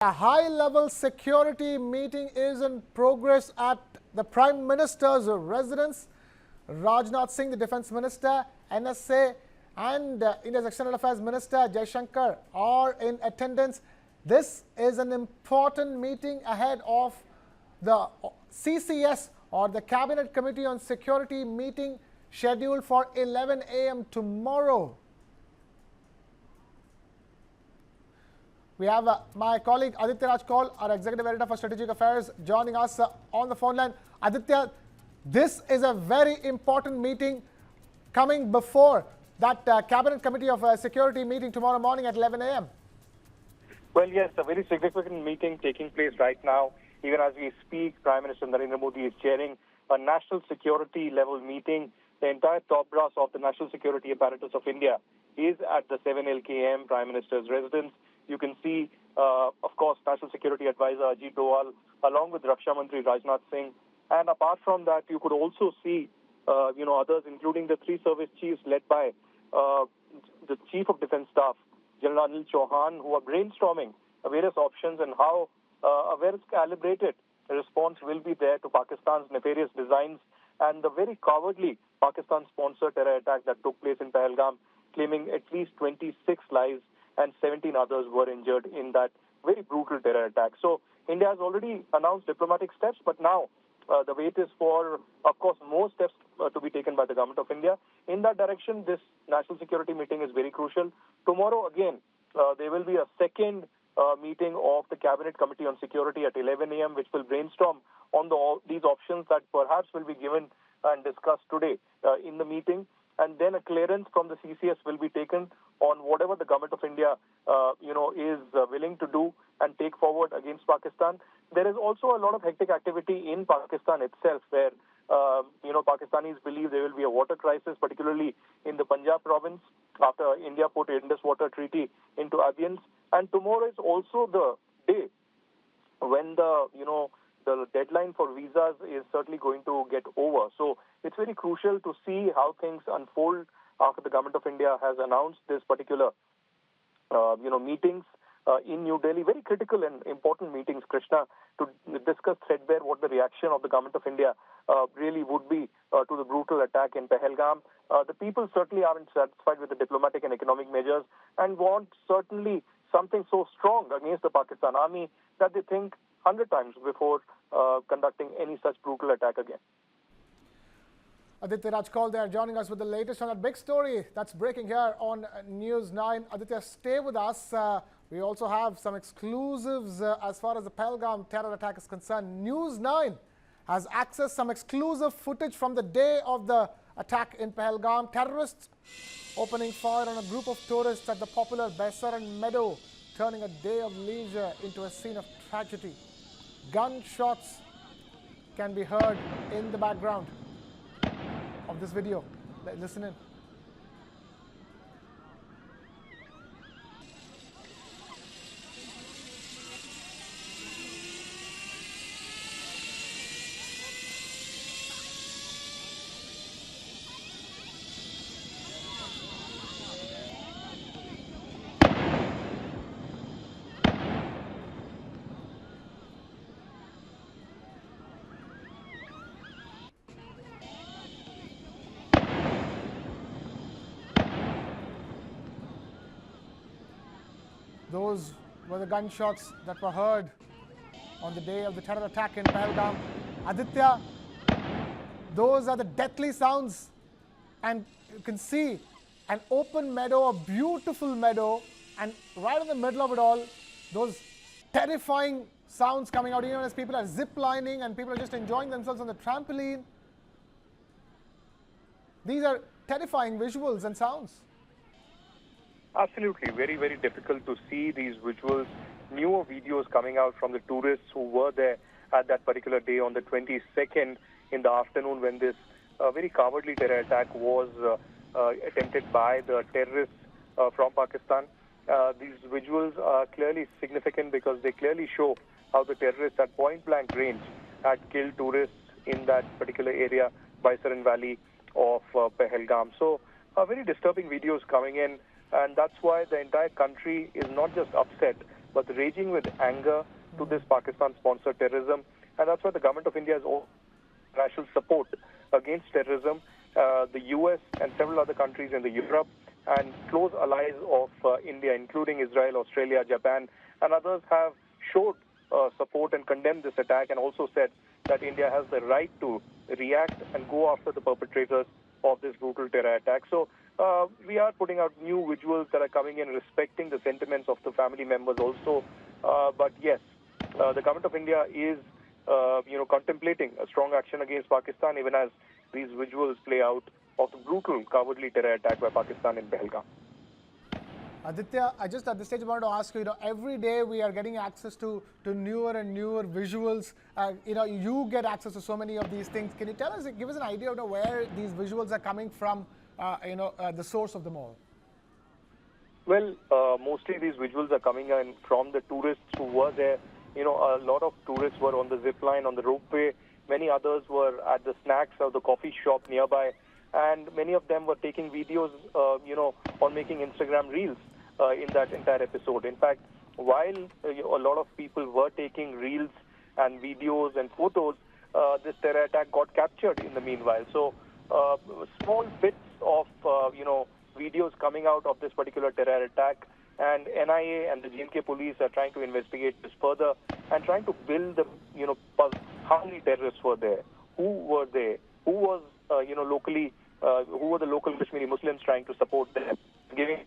A high-level security meeting is in progress at the Prime Minister's residence. Rajnath Singh, the Defence Minister, NSA and India's External Affairs Minister Jaishankar are in attendance. This is an important meeting ahead of the CCS or the Cabinet Committee on Security meeting scheduled for 11 a.m. tomorrow. We have my colleague Aditya Rajkaul, our Executive Editor for Strategic Affairs, joining us on the phone line. Aditya, this is a very important meeting coming before that Cabinet Committee of Security meeting tomorrow morning at 11 a.m. Well, yes, a very significant meeting taking place right now. Even as we speak, Prime Minister Narendra Modi is chairing a national security level meeting. The entire top brass of the national security apparatus of India is at the 7 LKM Prime Minister's residence. You can see, of course, National Security Advisor Ajit Doval, along with Raksha Mantri Rajnath Singh. And apart from that, you could also see, others, including the three service chiefs led by the Chief of Defence Staff, General Anil Chauhan, who are brainstorming various options and how a well-calibrated response will be there to Pakistan's nefarious designs and the very cowardly Pakistan-sponsored terror attack that took place in Pahalgam, claiming at least 26 lives and 17 others were injured in that very brutal terror attack. So India has already announced diplomatic steps, but now the wait is for, of course, more steps to be taken by the government of India. In that direction, this national security meeting is very crucial. Tomorrow, again, there will be a second meeting of the Cabinet Committee on Security at 11 a.m., which will brainstorm on these options that perhaps will be given and discussed today in the meeting. And then a clearance from the CCS will be taken on whatever the government of India, is willing to do and take forward against Pakistan. There is also a lot of hectic activity in Pakistan itself where, Pakistanis believe there will be a water crisis, particularly in the Punjab province after India put Indus Water Treaty into abeyance. And tomorrow is also the day when the deadline for visas is certainly going to get over. So it's very crucial to see how things unfold after the government of India has announced this particular, meetings in New Delhi. Very critical and important meetings, Krishna, to discuss threadbare what the reaction of the government of India really would be to the brutal attack in Pahalgam. The people certainly aren't satisfied with the diplomatic and economic measures and want certainly something so strong against the Pakistan army that they think 100 times before conducting any such brutal attack again. Aditya Rajkaul there joining us with the latest on that big story that's breaking here on News 9. Aditya, stay with us. We also have some exclusives as far as the Pahalgam terror attack is concerned. News 9 has accessed some exclusive footage from the day of the attack in Pahalgam. Terrorists opening fire on a group of tourists at the popular Baisaran Meadow, turning a day of leisure into a scene of tragedy. Gunshots can be heard in the background of this video. Listen in. Those were the gunshots that were heard on the day of the terror attack in Pahalgam. Aditya, those are the deathly sounds, and you can see an open meadow, a beautiful meadow, and right in the middle of it all, those terrifying sounds coming out, as people are zip-lining and people are just enjoying themselves on the trampoline. These are terrifying visuals and sounds. Absolutely. Very, very difficult to see these visuals. Newer videos coming out from the tourists who were there at that particular day on the 22nd in the afternoon when this very cowardly terror attack was attempted by the terrorists from Pakistan. These visuals are clearly significant because they clearly show how the terrorists at point-blank range had killed tourists in that particular area, Baisaran Valley of Pahalgam. So very disturbing videos coming in. And that's why the entire country is not just upset, but raging with anger to this Pakistan-sponsored terrorism. And that's why the government of India has national support against terrorism. The US and several other countries in the Europe and close allies of India, including Israel, Australia, Japan, and others have showed support and condemned this attack, and also said that India has the right to react and go after the perpetrators of this brutal terror attack. So we are putting out new visuals that are coming in, respecting the sentiments of the family members also. But yes, the government of India is contemplating a strong action against Pakistan, even as these visuals play out of the brutal, cowardly terror attack by Pakistan in Pahalgam. Aditya, I just at this stage wanted to ask you, every day we are getting access to newer and newer visuals. You get access to so many of these things. Can you tell us, give us an idea of where these visuals are coming from, the source of them all? Well, mostly these visuals are coming in from the tourists who were there. A lot of tourists were on the zip line, on the ropeway. Many others were at the snacks or the coffee shop nearby. And many of them were taking videos, or making Instagram reels in that entire episode. In fact, while a lot of people were taking reels and videos and photos, this terror attack got captured in the meanwhile. So small bits of, videos coming out of this particular terror attack, and NIA and the J&K police are trying to investigate this further and trying to build the, puzzle. How many terrorists were there? Who were there? Who was, locally, who were the local Kashmiri Muslims trying to support them, giving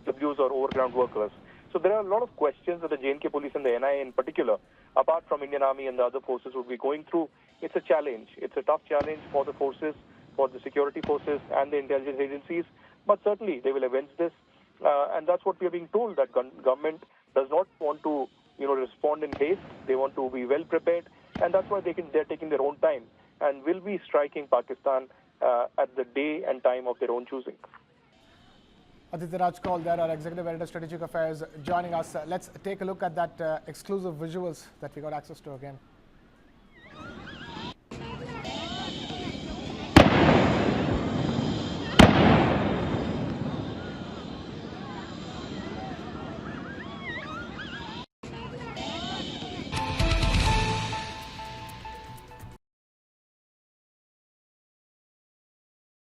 abuse or overground workers? So there are a lot of questions that the J&K police and the NIA in particular, apart from Indian Army and the other forces, would be going through. It's a challenge. It's a tough challenge for the forces, for the security forces and the intelligence agencies, but certainly they will avenge this. And that's what we are being told, that government does not want to, respond in haste. They want to be well prepared, and that's why they're taking their own time and will be striking Pakistan at the day and time of their own choosing. Aditya Rajkaul, there, our Executive Editor, Strategic Affairs, joining us. Let's take a look at that exclusive visuals that we got access to again.